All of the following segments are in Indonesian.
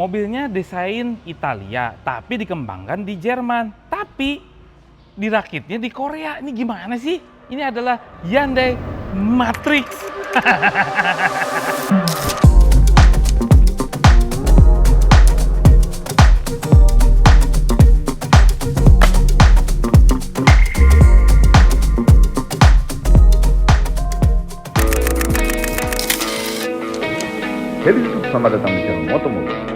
Mobilnya desain Italia, tapi dikembangkan di Jerman. Tapi dirakitnya di Korea. Ini gimana sih? Ini adalah Hyundai Matrix. Halo YouTube, selamat datang di channel Motomobil.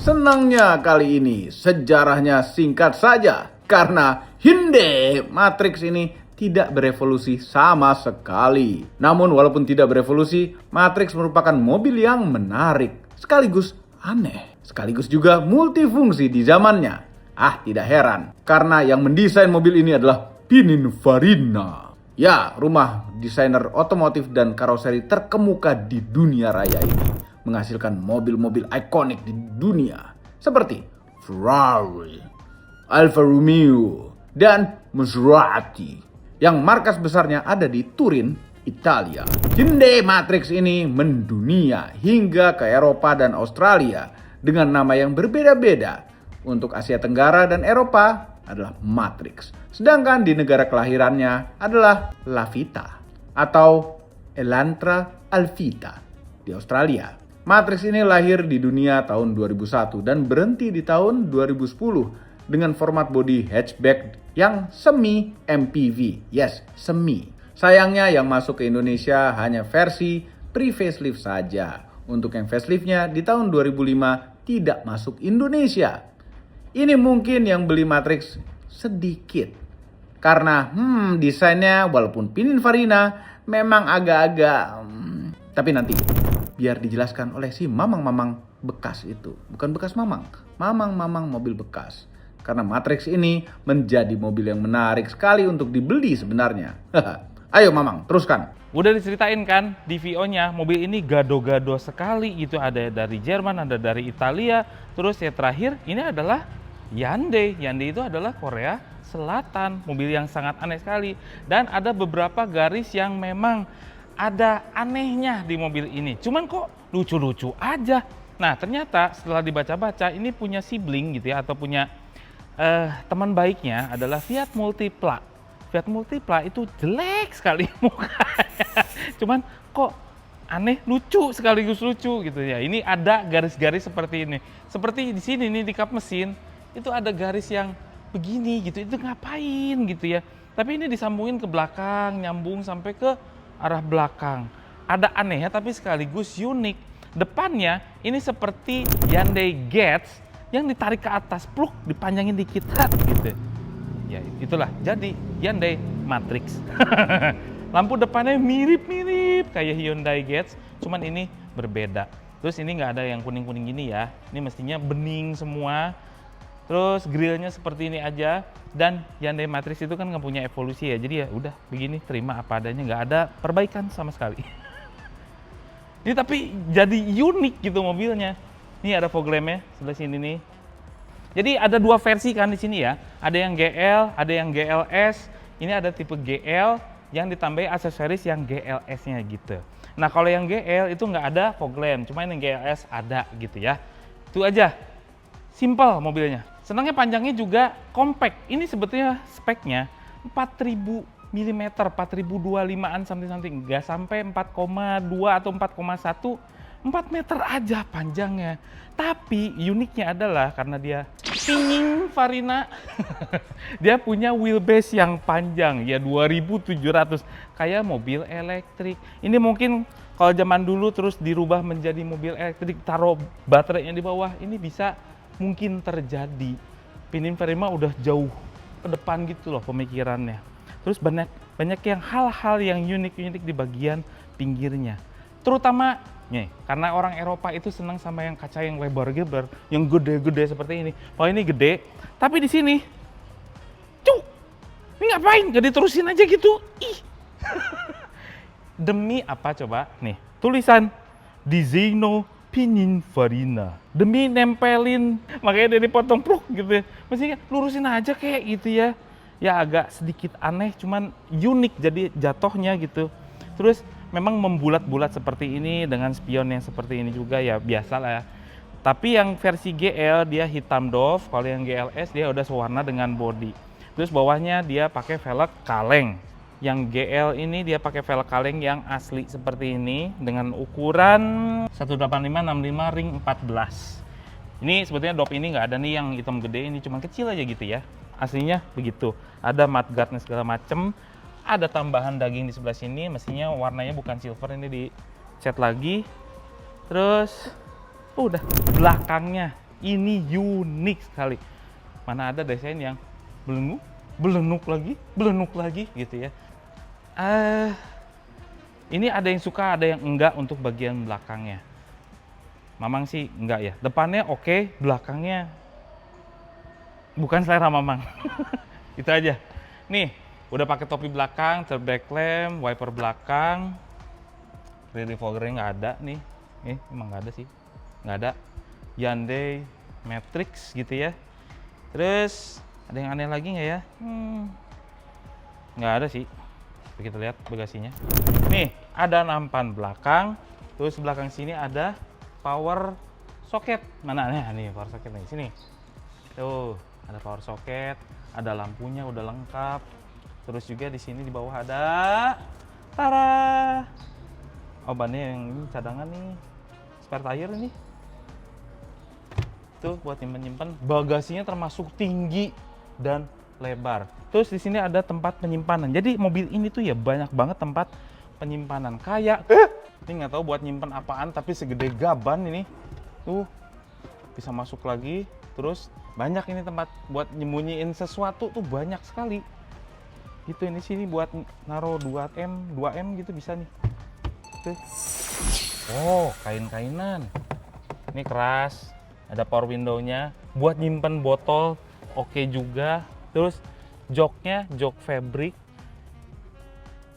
Senangnya kali ini sejarahnya singkat saja karena Hyundai Matrix ini tidak berevolusi sama sekali. Namun walaupun tidak berevolusi, Matrix merupakan mobil yang menarik, sekaligus aneh, sekaligus juga multifungsi di zamannya. Tidak heran, karena yang mendesain mobil ini adalah Pininfarina. Ya, rumah desainer otomotif dan karoseri terkemuka di dunia raya ini menghasilkan mobil-mobil ikonik di dunia seperti Ferrari, Alfa Romeo, dan Maserati yang markas besarnya ada di Turin, Italia. Hyundai Matrix ini mendunia hingga ke Eropa dan Australia dengan nama yang berbeda-beda. Untuk Asia Tenggara dan Eropa adalah Matrix, sedangkan di negara kelahirannya adalah Lavita atau Elantra Alvita di Australia. Matrix ini lahir di dunia tahun 2001 dan berhenti di tahun 2010 dengan format bodi hatchback yang semi MPV. Yes, semi. Sayangnya yang masuk ke Indonesia hanya versi pre-facelift saja. Untuk yang faceliftnya di tahun 2005 tidak masuk Indonesia. Ini mungkin yang beli Matrix sedikit. Karena desainnya walaupun Pininfarina memang agak-agak tapi nanti biar dijelaskan oleh si mamang-mamang bekas itu. Bukan bekas mamang, mamang-mamang mobil bekas. Karena Matrix ini menjadi mobil yang menarik sekali untuk dibeli sebenarnya. Ayo mamang, teruskan. Udah diceritain kan di VO-nya, mobil ini gado-gado sekali gitu. Ada dari Jerman, ada dari Italia. Terus yang terakhir ini adalah Hyundai. Hyundai itu adalah Korea Selatan. Mobil yang sangat aneh sekali. Dan ada beberapa garis yang memang ada anehnya di mobil ini. Cuman kok lucu-lucu aja. Nah ternyata setelah dibaca-baca ini punya sibling gitu ya, atau punya teman baiknya adalah Fiat Multipla. Fiat Multipla itu jelek sekali mukanya. Cuman kok aneh, lucu sekaligus lucu gitu ya. Ini ada garis-garis seperti ini. Seperti di sini nih di kap mesin itu ada garis yang begini gitu. Itu ngapain gitu ya. Tapi ini disambungin ke belakang, nyambung sampai ke arah belakang. Ada anehnya tapi sekaligus unik. Depannya ini seperti Hyundai Getz yang ditarik ke atas, pluk, dipanjangin dikit gitu. Ya itulah jadi Hyundai Matrix. Lampu depannya mirip-mirip kayak Hyundai Getz, cuman ini berbeda. Terus ini nggak ada yang kuning-kuning gini ya. Ini mestinya bening semua. Terus grillnya seperti ini aja. Dan Hyundai Matrix itu kan nggak punya evolusi ya. Jadi ya udah begini, terima apa adanya, nggak ada perbaikan sama sekali. Ini tapi jadi unik gitu mobilnya. Ini ada fog lampnya sebelah sini nih. Jadi ada dua versi kan di sini ya. Ada yang GL, ada yang GLS. Ini ada tipe GL yang ditambahi aksesoris yang GLS-nya gitu. Nah kalau yang GL itu nggak ada fog lamp, cuma yang GLS ada gitu ya. Itu aja. Simple mobilnya. Senangnya panjangnya juga compact. Ini sebetulnya speknya 4000 mm, 4025-an something. Nggak sampai 4,2 atau 4,1. 4 meter aja panjangnya. Tapi uniknya adalah karena dia Pininfarina, dia punya wheelbase yang panjang ya 2700 kayak mobil elektrik. Ini mungkin kalau zaman dulu terus dirubah menjadi mobil elektrik, taruh baterainya di bawah, ini bisa mungkin terjadi. Pininfarina udah jauh ke depan gitu loh pemikirannya. Terus banyak yang hal-hal yang unik-unik di bagian pinggirnya. Terutama nih, karena orang Eropa itu senang sama yang kaca yang lebar-lebar, yang gede-gede seperti ini. Oh ini gede, tapi di sini, cuk, ini ngapain? Gak diterusin aja gitu? Ih. Demi apa coba? Nih, tulisan Disegno Pininfarina. Demi nempelin, makanya dia dipotong pruk gitu ya. Mestinya lurusin aja kayak gitu ya. Ya agak sedikit aneh, cuman unik jadi jatohnya gitu. Terus memang membulat-bulat seperti ini dengan spion yang seperti ini juga ya biasa lah ya. Tapi yang versi GL dia hitam doff, kalau yang GLS dia udah sewarna dengan body. Terus bawahnya dia pakai velg kaleng. Yang GL ini dia pakai velg kaleng yang asli seperti ini dengan ukuran 185/65 ring 14. Ini sebetulnya dop ini nggak ada nih yang hitam gede, ini cuma kecil aja gitu ya. Aslinya begitu. Ada mudguardnya segala macem. Ada tambahan daging di sebelah sini, mestinya warnanya bukan silver, ini dicat lagi. Terus udah belakangnya ini unik sekali. Mana ada desain yang belenuk lagi gitu ya. Ini ada yang suka, ada yang enggak untuk bagian belakangnya. Mamang sih enggak ya. Depannya oke, belakangnya bukan selera Mamang. Itu aja. Nih, udah pakai topi belakang, third back lamp, wiper belakang. Rear defoggernya nggak ada nih. Emang nggak ada sih. Nggak ada. Hyundai Matrix gitu ya. Terus ada yang aneh lagi nggak ya? Nggak ada sih. Kita lihat bagasinya. Nih, ada nampan belakang. Terus belakang sini ada power socket. Mana nih power socket nih sini. Tuh, ada power socket, ada lampunya udah lengkap. Terus juga di sini di bawah ada tara. Oh, bannya yang ini cadangan nih. Spare tire ini. Tuh buat nyimpen-nyimpen. Bagasinya termasuk tinggi dan lebar. Terus di sini ada tempat penyimpanan. Jadi mobil ini tuh ya banyak banget tempat penyimpanan. Kayak ini nggak tahu buat nyimpen apaan, tapi segede gaban ini. Tuh bisa masuk lagi. Terus banyak ini tempat buat nyembunyiin sesuatu tuh banyak sekali. Gitu ini sini buat naruh 2M gitu bisa nih. Tuh. Oh, kain-kainan. Ini keras. Ada power window-nya. Buat nyimpen botol oke juga. Terus joknya jok fabric.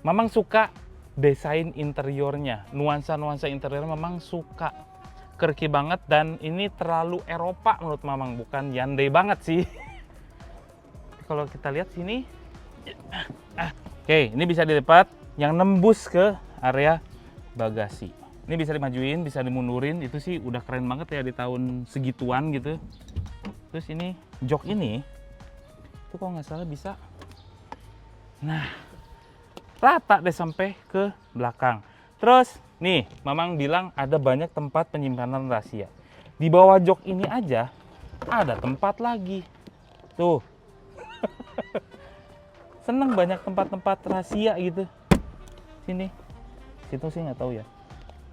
Mamang suka desain interiornya, nuansa interior Mamang suka. Quirky banget dan ini terlalu Eropa menurut Mamang, bukan Hyundai banget sih. Kalau kita lihat sini, oke, ini bisa dilipat yang nembus ke area bagasi. Ini bisa dimajuin, bisa dimundurin, itu sih udah keren banget ya di tahun segituan gitu. Terus ini jok ini itu kalau nggak salah bisa, nah rata deh sampai ke belakang. Terus nih Mamang bilang ada banyak tempat penyimpanan rahasia. Di bawah jok ini aja ada tempat lagi tuh. Seneng banyak tempat-tempat rahasia gitu. Sini situ sih nggak tahu ya,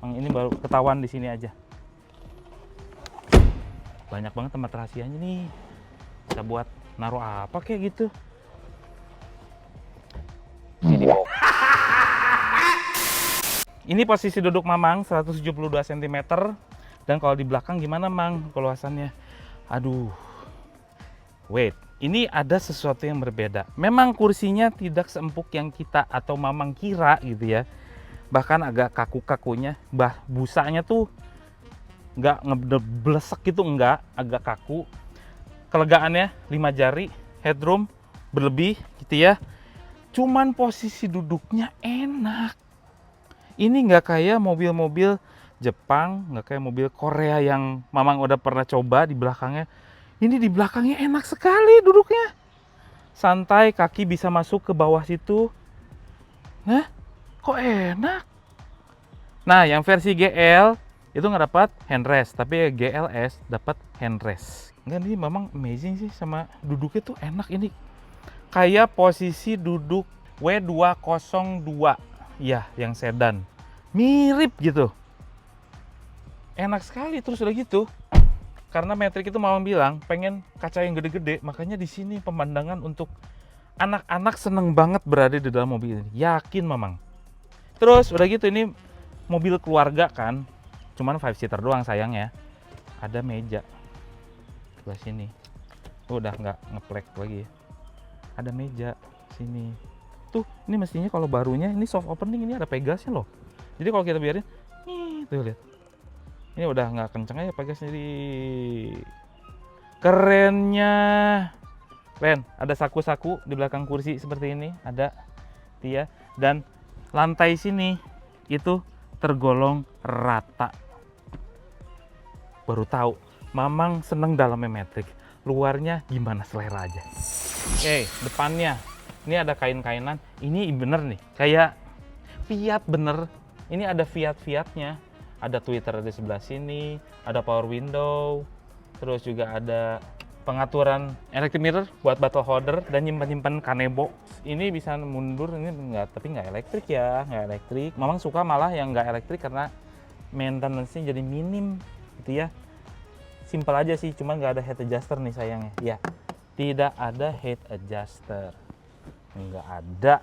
Mang, ini baru ketahuan di sini aja. Banyak banget tempat rahasianya nih, bisa buat naruh apa kayak gitu. Ini posisi duduk Mamang 172 cm. Dan kalau di belakang gimana Mang keluasannya? Aduh. Wait, ini ada sesuatu yang berbeda. Memang kursinya tidak seempuk yang kita atau Mamang kira gitu ya. Bahkan agak kaku-kakunya. Busanya tuh nggak ngeblesek gitu, enggak, agak kaku. Kelegaannya 5 jari, headroom berlebih gitu ya. Cuman posisi duduknya enak. Ini nggak kayak mobil-mobil Jepang, nggak kayak mobil Korea yang Mamang udah pernah coba di belakangnya. Ini di belakangnya enak sekali duduknya. Santai, kaki bisa masuk ke bawah situ. Nah, kok enak? Nah, yang versi GL itu nggak dapat handrest, tapi GLS dapat handrest. Enggak, ini memang amazing sih sama duduknya tuh enak ini. Kayak posisi duduk W202 ya, yang sedan. Mirip gitu. Enak sekali. Terus udah gitu, karena Matrix itu Mamang bilang pengen kaca yang gede-gede, makanya di sini pemandangan untuk anak-anak seneng banget berada di dalam mobil ini. Yakin Mamang. Terus udah gitu ini mobil keluarga kan, cuman 5-seater doang sayangnya. Ada meja sebelah sini. Udah nggak ngeplek lagi ya. Ada meja sini. Tuh, ini mestinya kalau barunya ini soft opening, ini ada pegasnya loh. Jadi kalau kita biarin, nih tuh lihat. Ini udah nggak kenceng aja pakai sendiri. Kerennya. Keren, ada saku-saku di belakang kursi seperti ini, ada ya. Dan lantai sini itu tergolong rata. Baru tahu, Mamang seneng dalamnya Matrix. Luarnya gimana selera aja. Oke, depannya. Ini ada kain-kainan. Ini bener nih, kayak Fiat bener. Ini ada Fiat-Fiatnya. Ada Twitter di sebelah sini, ada power window, terus juga ada pengaturan electric mirror buat bottle holder dan nyimpan-nyimpan kanebo. Ini bisa mundur, ini enggak, tapi nggak elektrik ya, nggak elektrik. Memang suka malah yang nggak elektrik karena maintenance-nya jadi minim gitu ya. Simpel aja sih, cuman nggak ada head adjuster nih sayangnya. Ya, tidak ada head adjuster, nggak ada.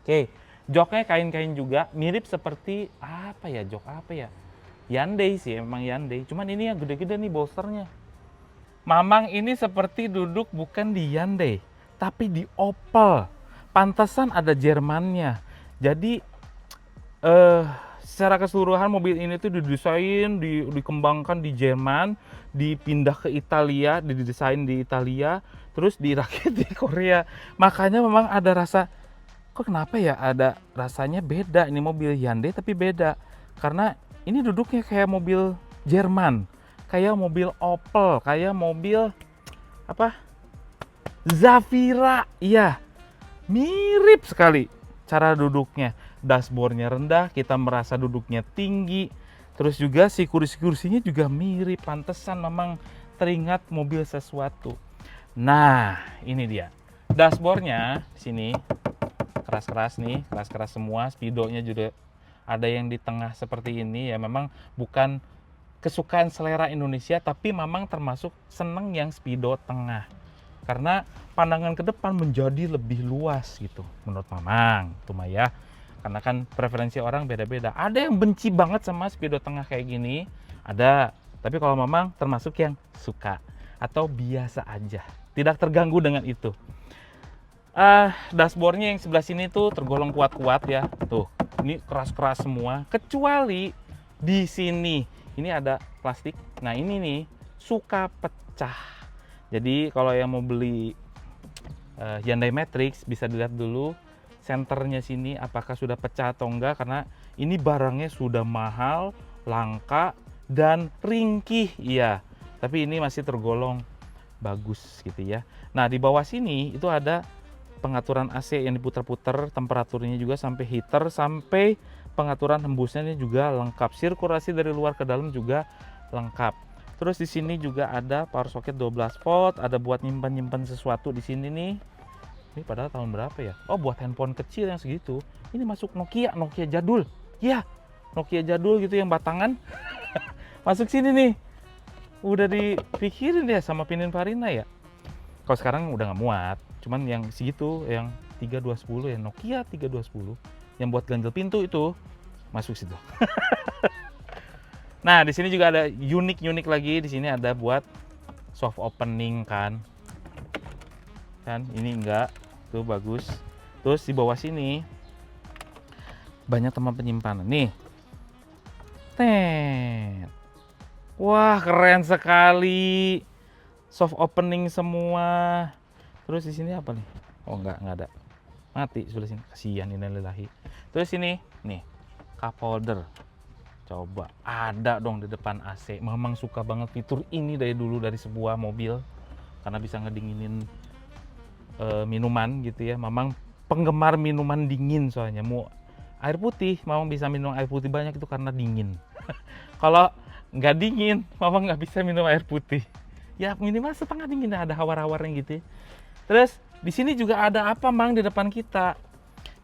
Oke, joknya kain-kain juga, mirip seperti apa ya, jok apa ya? Hyundai sih, emang Hyundai. Cuman ini yang gede-gede nih bolsternya. Mamang ini seperti duduk bukan di Hyundai, tapi di Opel. Pantesan ada Jermannya. Jadi secara keseluruhan mobil ini tuh didesain, dikembangkan di Jerman, dipindah ke Italia, didesain di Italia, terus dirakit di Korea. Makanya memang ada rasa, kok kenapa ya ada rasanya beda ini mobil Hyundai tapi beda. Karena ini duduknya kayak mobil Jerman. Kayak mobil Opel, kayak mobil apa? Zafira. Iya. Mirip sekali cara duduknya. Dashboardnya rendah, kita merasa duduknya tinggi. Terus juga si kursi-kursinya juga mirip, pantesan memang teringat mobil sesuatu. Nah, ini dia. Dashboardnya sini keras-keras nih, keras-keras semua, speedonya juga ada yang di tengah seperti ini ya, memang bukan kesukaan selera Indonesia, tapi memang termasuk seneng yang speedo tengah karena pandangan ke depan menjadi lebih luas gitu menurut Mamang tuh Maya, karena kan preferensi orang beda-beda. Ada yang benci banget sama speedo tengah kayak gini, ada, tapi kalau Mamang termasuk yang suka atau biasa aja, tidak terganggu dengan itu. Dashboardnya yang sebelah sini tuh tergolong kuat-kuat ya, tuh ini keras-keras semua, kecuali di sini ini ada plastik. Nah ini nih suka pecah. Jadi kalau yang mau beli Hyundai Matrix bisa dilihat dulu senternya sini apakah sudah pecah atau enggak, karena ini barangnya sudah mahal, langka dan ringkih. Iya, tapi ini masih tergolong bagus gitu ya. Nah di bawah sini itu ada pengaturan AC yang diputar-putar, temperaturnya juga sampai heater, sampai pengaturan hembusnya juga lengkap. Sirkulasi dari luar ke dalam juga lengkap. Terus di sini juga ada power socket 12 volt, ada buat nyimpan-nyimpan sesuatu di sini nih. Ini padahal tahun berapa ya? Oh, buat handphone kecil yang segitu. Ini masuk Nokia jadul. Ya, Nokia jadul gitu yang batangan. Masuk sini nih. Udah dipikirin ya sama Pininfarina ya. Kalau sekarang udah nggak muat. Cuman yang segitu, yang 3210 ya, Nokia 3210 yang buat ganjel pintu itu masuk situ. Nah, di sini juga ada unik lagi. Di sini ada buat soft opening kan. Kan ini enggak, tuh bagus. Terus di bawah sini banyak tempat penyimpanan. Nih. Wah, keren sekali. Soft opening semua. Terus di sini apa nih? Oh, enggak ada. Mati sebelah sini. Kasihan innalillahi. Terus ini nih, cup holder. Coba ada dong di depan AC. Memang suka banget fitur ini dari dulu dari sebuah mobil karena bisa ngedinginin minuman gitu ya. Memang penggemar minuman dingin soalnya. Mau air putih, Mamang bisa minum air putih banyak itu karena dingin. Kalau nggak dingin, Mamang nggak bisa minum air putih. Ya minimal setengah dingin, ada hawar-hawarnya gitu. Terus di sini juga ada apa, Mang, di depan kita?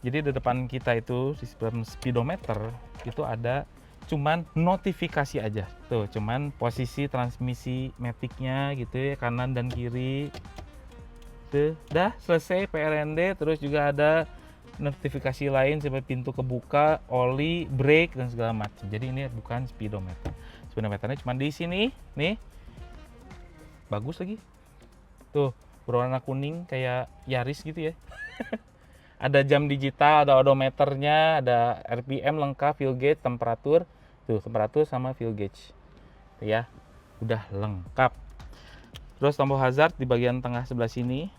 Jadi di depan kita itu di speedometer itu ada cuman notifikasi aja. Tuh, cuman posisi transmisi matic-nya gitu ya, kanan dan kiri. Tuh, dah selesai PRND. Terus juga ada notifikasi lain seperti pintu kebuka, oli, brake dan segala macam. Jadi ini bukan speedometer. Speedometernya cuma di sini, nih. Bagus lagi. Tuh, berwarna kuning kayak Yaris gitu ya. Ada jam digital, ada odometernya, ada RPM lengkap, fuel gauge, temperatur. Tuh, temperatur sama fuel gauge. ya. Udah lengkap. Terus tombol hazard di bagian tengah sebelah sini.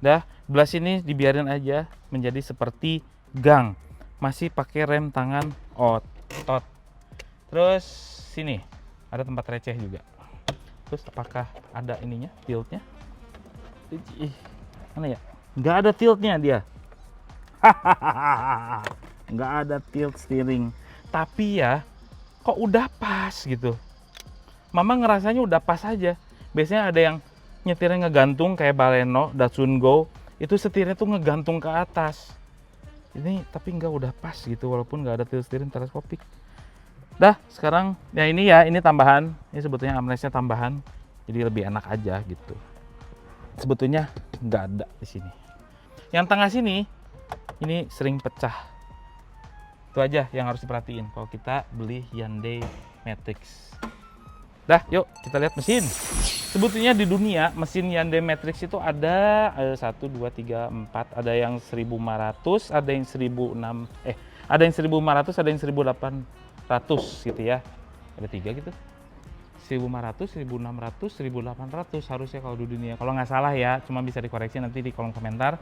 Dah, sebelah sini dibiarin aja menjadi seperti gang. Masih pakai rem tangan otot. Terus sini ada tempat receh juga. Terus apakah ada ininya, tiltnya? Mana ya? Nggak ada tiltnya dia. Nggak ada tilt steering. Tapi ya, kok udah pas gitu. Mama ngerasanya udah pas aja. Biasanya ada yang nyetirnya ngegantung kayak Baleno, Datsun Go. Itu setirnya tuh ngegantung ke atas. Ini tapi nggak, udah pas gitu walaupun nggak ada tilt steering teleskopik. Dah, sekarang ya ini tambahan. Ini sebetulnya armrestnya tambahan. Jadi lebih enak aja gitu. Sebetulnya nggak ada di sini. Yang tengah sini ini sering pecah. Itu aja yang harus diperhatiin kalau kita beli Hyundai Matrix. Dah, yuk kita lihat mesin. Sebetulnya di dunia mesin Hyundai Matrix itu ada 1, 2, 3, 4. Ada yang 1500, ada yang 1600, ada yang 1500, ada yang 1800 gitu ya. Ada 3 gitu. 1500, 1600, 1800 harusnya kalau di dunia. Kalau nggak salah ya, cuma bisa dikoreksi nanti di kolom komentar.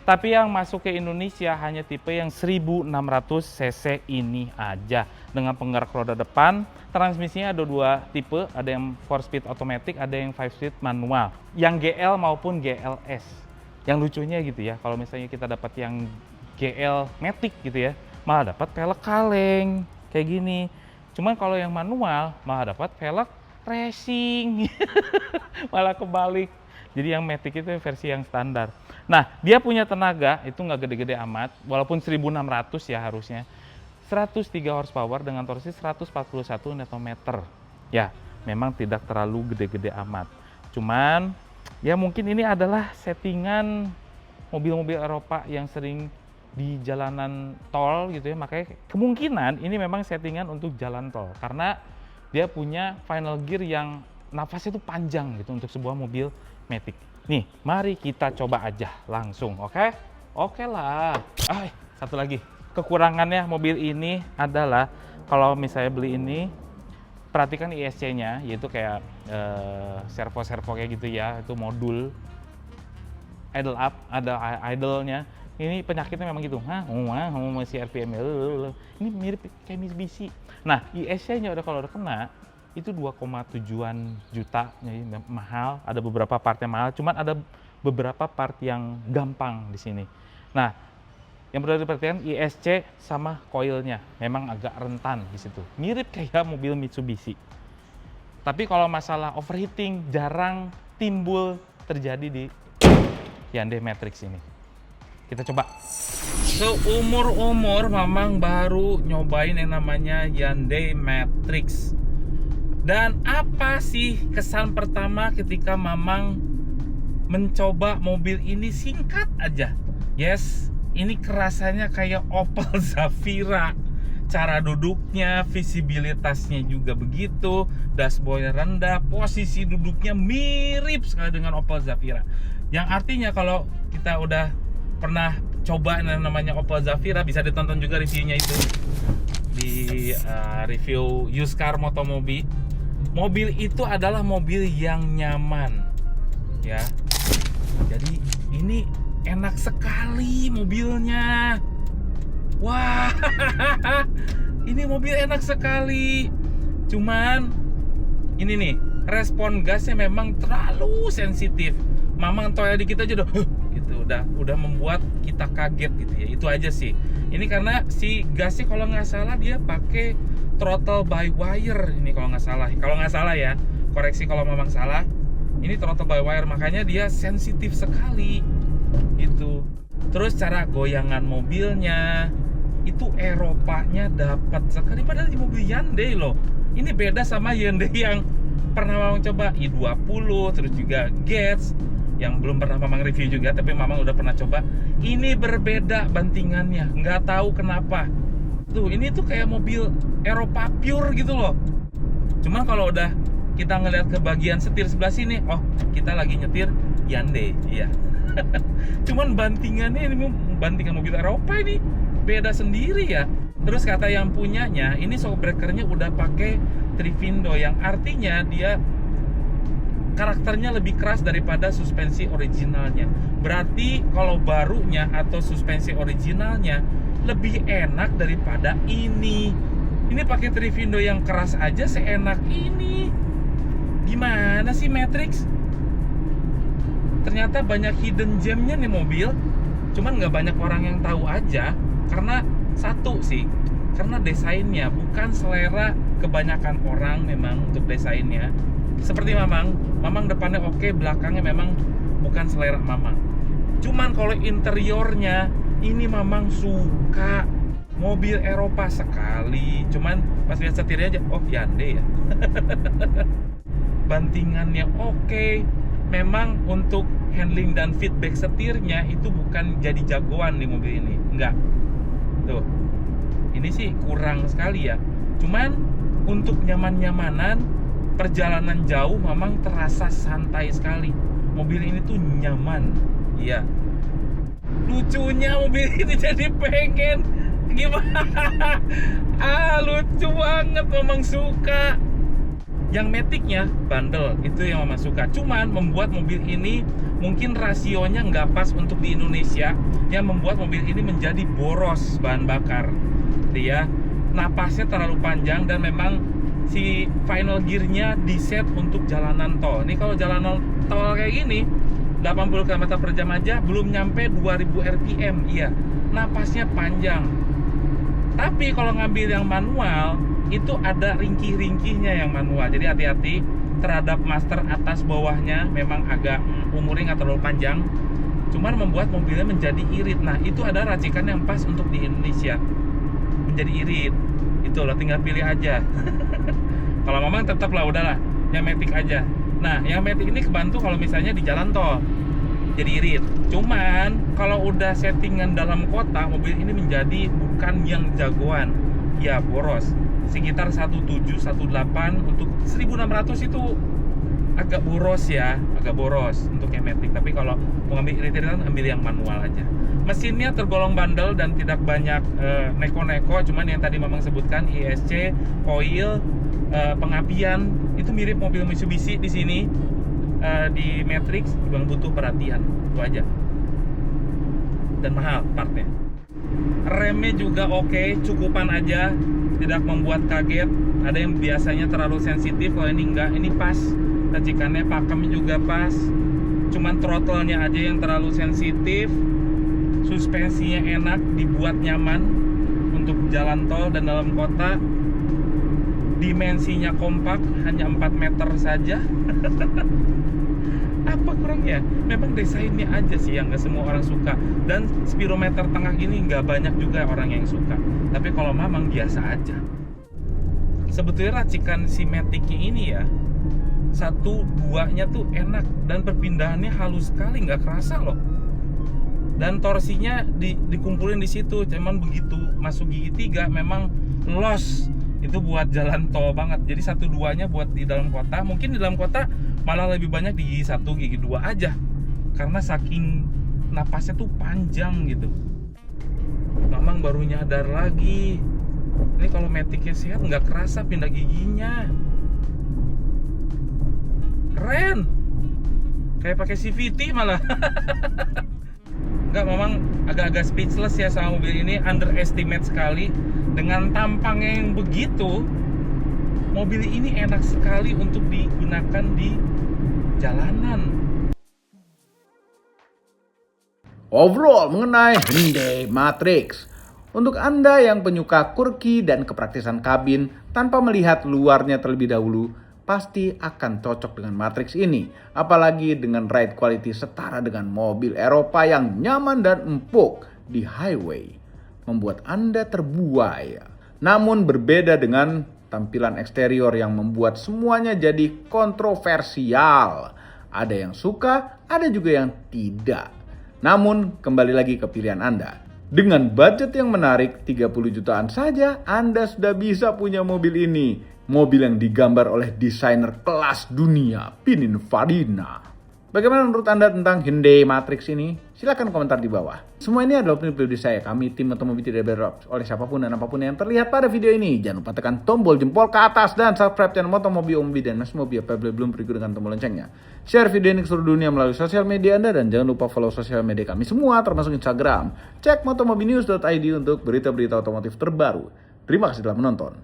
Tapi yang masuk ke Indonesia hanya tipe yang 1600 cc ini aja. Dengan penggerak roda depan, transmisinya ada 2 tipe, ada yang 4-speed automatic, ada yang 5-speed manual. Yang GL maupun GLS. Yang lucunya gitu ya, kalau misalnya kita dapat yang GL Matic gitu ya, malah dapat velg kaleng kayak gini. Cuman kalau yang manual malah dapat velg racing. Malah kebalik. Jadi yang Matic itu versi yang standar. Nah, dia punya tenaga itu nggak gede-gede amat, walaupun 1600 ya harusnya. 103 horsepower dengan torsi 141 Nm. Ya, memang tidak terlalu gede-gede amat. Cuman ya mungkin ini adalah settingan mobil-mobil Eropa yang sering di jalanan tol gitu ya, makanya kemungkinan ini memang settingan untuk jalan tol karena dia punya final gear yang nafasnya itu panjang gitu untuk sebuah mobil Matic. Nih, mari kita coba aja langsung, oke? Oke lah. Satu lagi, kekurangannya mobil ini adalah kalau misalnya beli ini, perhatikan ISC-nya, yaitu kayak servo-servo kayak gitu ya, itu modul idle up, ada idle-nya. Ini penyakitnya memang gitu, masih RPM, ini mirip kayak Mitsubishi. Nah, ISC-nya kalau udah kena, itu 2,7 juta, jadi mahal. Ada beberapa part yang mahal, cuman ada beberapa part yang gampang di sini. Nah, yang perlu diperhatikan ISC sama koilnya memang agak rentan di situ, mirip kayak mobil Mitsubishi. Tapi kalau masalah overheating jarang timbul terjadi di Hyundai Matrix ini. Kita coba. Seumur-umur Mamang baru nyobain yang namanya Hyundai Matrix. Dan apa sih kesan pertama ketika Mamang mencoba mobil ini? Singkat aja. Yes, ini kerasanya kayak Opel Zafira. Cara duduknya, visibilitasnya juga begitu. Dashboardnya rendah, posisi duduknya mirip sekali dengan Opel Zafira. Yang artinya kalau kita udah pernah coba yang namanya Opel Zafira, bisa ditonton juga reviewnya itu di review Used Car Motomobi. Mobil itu adalah mobil yang nyaman ya. Jadi ini enak sekali mobilnya. Wah, ini mobil enak sekali. Cuman ini nih, respon gasnya memang terlalu sensitif. Mamang toel dikit aja gitu, udah membuat kita kaget gitu ya. Itu aja sih. Ini karena si gasnya kalau nggak salah dia pakai throttle by wire ini kalau nggak salah ya, koreksi kalau memang salah. Ini throttle by wire, makanya dia sensitif sekali gitu. Terus cara goyangan mobilnya itu Eropanya dapat sekali, padahal di mobil Hyundai loh. Ini beda sama Hyundai yang pernah Mamang coba, i20, terus juga Getz yang belum pernah Mamang review juga, tapi Mamang udah pernah coba. Ini berbeda bantingannya, nggak tahu kenapa. Tuh, ini tuh kayak mobil Eropa pure gitu loh. Cuman kalau udah kita ngeliat ke bagian setir sebelah sini, oh kita lagi nyetir Hyundai, iya. Cuman bantingannya ini bantingan mobil Eropa ini beda sendiri ya. Terus kata yang punyanya, ini shock breakernya udah pakai Trivindo, yang artinya dia karakternya lebih keras daripada suspensi originalnya. Berarti kalau barunya atau suspensi originalnya lebih enak daripada ini. Ini pakai Trivindo yang keras aja seenak ini. Gimana sih Matrix? Ternyata banyak hidden gemnya nih mobil. Cuman nggak banyak orang yang tahu aja. Karena satu sih, karena desainnya bukan selera kebanyakan orang memang untuk desainnya. Seperti Mamang depannya oke, belakangnya memang bukan selera Mamang. Cuman kalau interiornya, ini Mamang suka. Mobil Eropa sekali. Cuman pas lihat setirnya aja, oh Hyundai ya. Bantingannya oke. Memang untuk handling dan feedback setirnya itu bukan jadi jagoan di mobil ini. Enggak. Tuh. Ini sih kurang sekali ya. Cuman untuk nyaman-nyamanan, perjalanan jauh memang terasa santai sekali. Mobil ini tuh nyaman. Iya. Lucunya mobil ini jadi pengen gimana? Lucu banget, memang suka. Yang Matic-nya bandel, itu yang Mama suka. Cuman membuat mobil ini mungkin rasionya nggak pas untuk di Indonesia, yang membuat mobil ini menjadi boros bahan bakar. Dia napasnya terlalu panjang dan memang si final gear-nya di set untuk jalanan tol. Ini kalau jalanan tol kayak gini 80 km per jam aja belum nyampe 2000 rpm. Iya, napasnya panjang. Tapi kalau ngambil yang manual itu ada ringkih-ringkihnya yang manual. Jadi hati-hati terhadap master atas bawahnya, memang agak umurnya nggak terlalu panjang. Cuman membuat mobilnya menjadi irit. Nah, itu ada racikan yang pas untuk di Indonesia. Menjadi irit. Itu loh, tinggal pilih aja. Kalau memang tetap lah udahlah, yang Matic aja. Nah, yang Matic ini kebantu kalau misalnya di jalan tol. Jadi irit. Cuman kalau udah settingan dalam kota, mobil ini menjadi bukan yang jagoan. Ya, boros. Sekitar 17, 18 untuk 1600 itu agak boros ya, agak boros untuk yang Matic. Tapi kalau mau ambil irit-iritan, ambil yang manual aja. Mesinnya tergolong bandel dan tidak banyak neko-neko. Cuman yang tadi Mamang sebutkan, ISC, coil, pengapian itu mirip mobil Mitsubishi di sini. Di Matrix memang butuh perhatian, itu aja. Dan mahal partnya. Remnya juga oke, cukupan aja, tidak membuat kaget. Ada yang biasanya terlalu sensitif, kalau ini enggak, ini pas. Racikannya pakemnya juga pas. Cuman throttle-nya aja yang terlalu sensitif. Suspensinya enak, dibuat nyaman untuk jalan tol dan dalam kota. Dimensinya kompak, hanya 4 meter saja. Apa kurangnya? Memang desainnya aja sih yang nggak semua orang suka. Dan speedometer tengah ini nggak banyak juga orang yang suka. Tapi kalau Mamang biasa aja. Sebetulnya racikan si Matic-nya ini ya, 1-2-nya tuh enak dan perpindahannya halus sekali, nggak kerasa loh. Dan torsinya dikumpulin di situ. Cuman begitu masuk gigi 3 memang loss. Itu buat jalan tol banget. Jadi 1-2-nya buat di dalam kota. Mungkin di dalam kota malah lebih banyak di gigi 1, gigi 2 aja. Karena saking napasnya tuh panjang gitu. Mamang baru nyadar lagi. Ini kalau Matic-nya sehat nggak kerasa pindah giginya. Keren. Kayak pakai CVT malah. Enggak, Mamang agak-agak speechless ya sama mobil ini. Underestimate sekali. Dengan tampangnya yang begitu, mobil ini enak sekali untuk digunakan di jalanan. Overall mengenai Hyundai Matrix. Untuk Anda yang penyuka quirky dan kepraktisan kabin tanpa melihat luarnya terlebih dahulu, pasti akan cocok dengan Matrix ini. Apalagi dengan ride quality setara dengan mobil Eropa yang nyaman dan empuk di highway. Membuat Anda terbuai. Namun berbeda dengan tampilan eksterior yang membuat semuanya jadi kontroversial. Ada yang suka, ada juga yang tidak. Namun kembali lagi ke pilihan Anda. Dengan budget yang menarik 30 jutaan saja, Anda sudah bisa punya mobil ini. Mobil yang digambar oleh desainer kelas dunia, Pininfarina. Bagaimana menurut Anda tentang Hyundai Matrix ini? Silahkan komentar di bawah. Semua ini adalah opini pribadi saya. Kami tim Otomobi tidak berharap oleh siapapun dan apapun yang terlihat pada video ini. Jangan lupa tekan tombol jempol ke atas dan subscribe channel Otomobi dan Mas Mobi apabila belum berikut dengan tombol loncengnya. Share video ini ke seluruh dunia melalui sosial media Anda dan jangan lupa follow sosial media kami semua termasuk Instagram. Cek motomobinews.id untuk berita-berita otomotif terbaru. Terima kasih telah menonton.